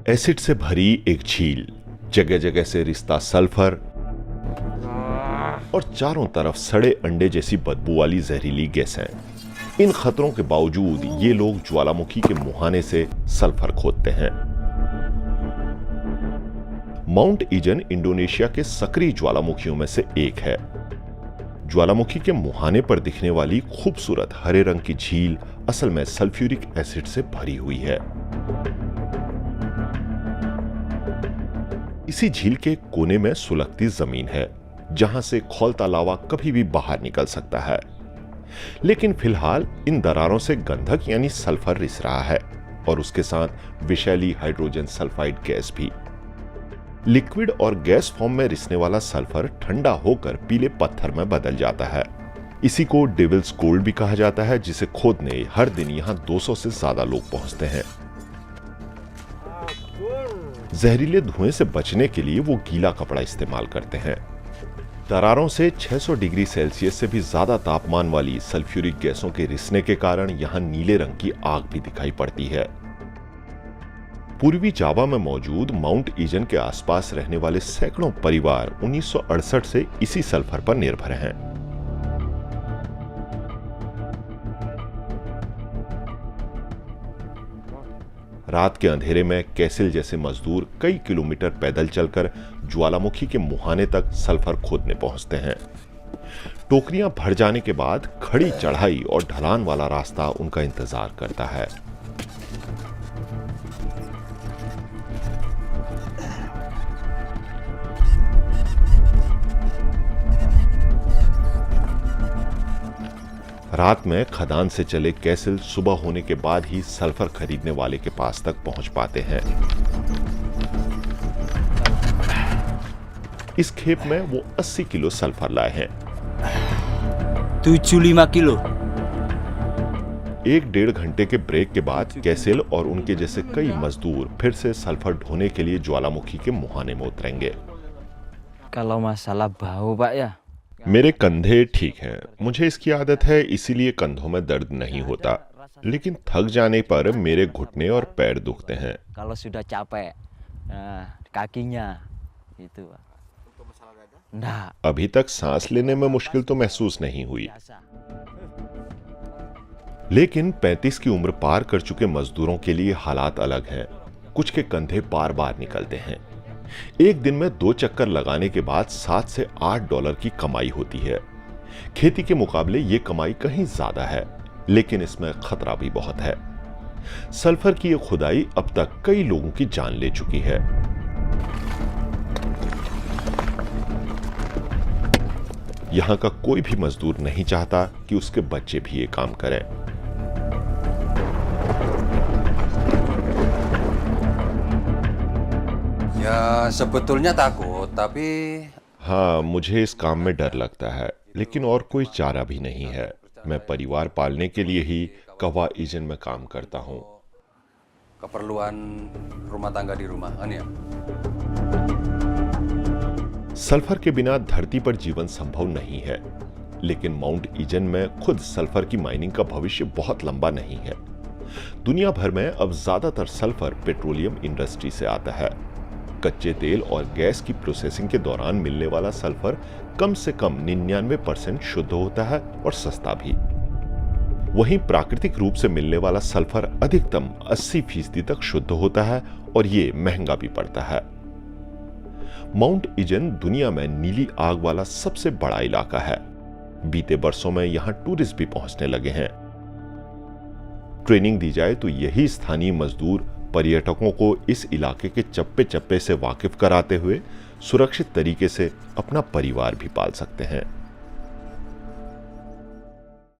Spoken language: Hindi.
एसिड से भरी एक झील, जगह जगह से रिश्ता सल्फर और चारों तरफ सड़े अंडे जैसी बदबू वाली जहरीली गैसें। इन खतरों के बावजूद ये लोग ज्वालामुखी के मुहाने से सल्फर खोदते हैं। माउंट ईजन इंडोनेशिया के सक्रिय ज्वालामुखियों में से एक है। ज्वालामुखी के मुहाने पर दिखने वाली खूबसूरत हरे रंग की झील असल में सल्फ्यूरिक एसिड से भरी हुई है। इसी झील के कोने में सुलगती जमीन है, जहां से खौलता लावा कभी भी बाहर निकल सकता है। लेकिन फिलहाल इन दरारों से गंधक यानी सल्फर रिस रहा है और उसके साथ विषैली हाइड्रोजन सल्फाइड गैस भी। लिक्विड और गैस फॉर्म में रिसने वाला सल्फर ठंडा होकर पीले पत्थर में बदल जाता है। इसी को डेविल्स गोल्ड भी कहा जाता है, जिसे खोदने हर दिन यहां 200 से ज्यादा लोग पहुंचते हैं। जहरीले धुएं से बचने के लिए वो गीला कपड़ा इस्तेमाल करते हैं। दरारों से 600 डिग्री सेल्सियस से भी ज्यादा तापमान वाली सल्फ्यूरिक गैसों के रिसने के कारण यहां नीले रंग की आग भी दिखाई पड़ती है। पूर्वी जावा में मौजूद माउंट ईजन के आसपास रहने वाले सैकड़ों परिवार 1968 से इसी सल्फर पर निर्भर हैं। रात के अंधेरे में कैसिल जैसे मजदूर कई किलोमीटर पैदल चलकर ज्वालामुखी के मुहाने तक सल्फर खोदने पहुंचते हैं। टोकरियां भर जाने के बाद खड़ी चढ़ाई और ढलान वाला रास्ता उनका इंतजार करता है। रात में खदान से चले कैसिल सुबह होने के बाद ही सल्फर खरीदने वाले के पास तक पहुंच पाते हैं। इस खेप में वो 80 किलो सल्फर लाए हैं। 75 किलो। 1-1.5 घंटे के ब्रेक के बाद कैसिल और उनके जैसे कई मजदूर फिर से सल्फर ढोने के लिए ज्वालामुखी के मुहाने में उतरेंगे। Kalau masalah bau, Pak ya? मेरे कंधे ठीक हैं। मुझे इसकी आदत है, इसीलिए कंधों में दर्द नहीं होता। लेकिन थक जाने पर मेरे घुटने और पैर दुखते हैं। Kalau sudah capek, kakinya itu. Nah, अभी तक सांस लेने में मुश्किल तो महसूस नहीं हुई। लेकिन 35 की उम्र पार कर चुके मजदूरों के लिए हालात अलग हैं। कुछ के कंधे बार बार निकलते हैं। एक दिन में 2 चक्कर लगाने के बाद 7 से 8 डॉलर की कमाई होती है। खेती के मुकाबले ये कमाई कहीं ज्यादा है, लेकिन इसमें खतरा भी बहुत है। सल्फर की ये खुदाई अब तक कई लोगों की जान ले चुकी है। यहां का कोई भी मजदूर नहीं चाहता कि उसके बच्चे भी ये काम करें। Ya sebetulnya takut, tapi हाँ, मुझे इस काम में डर लगता है, लेकिन और कोई चारा भी नहीं है। मैं परिवार पालने के लिए ही कवा ईजन में काम करता हूँ। keperluan rumah tangga di rumah, kan ya? Sulphur के बिना धरती पर जीवन संभव नहीं है, लेकिन माउंट ईजन में खुद सल्फर की माइनिंग का भविष्य बहुत लंबा नहीं है। दुनिया भर में अब ज्यादातर सल्फर पेट्रोलियम इंडस्ट्री से आता है। कच्चे तेल और गैस की प्रोसेसिंग के दौरान मिलने वाला सल्फर कम से कम 99% शुद्ध होता है और सस्ता भी। वहीं प्राकृतिक रूप से मिलने वाला सल्फर अधिकतम 80% तक शुद्ध होता है और ये महंगा भी पड़ता है। माउंट ईजन दुनिया में नीली आग वाला सबसे बड़ा इलाका है। बीते वर्षों में यहां टूरिस्ट भी पहुंचने लगे हैं। ट्रेनिंग दी जाए तो यही स्थानीय मजदूर पर्यटकों को इस इलाके के चप्पे चप्पे से वाकिफ कराते हुए सुरक्षित तरीके से अपना परिवार भी पाल सकते हैं।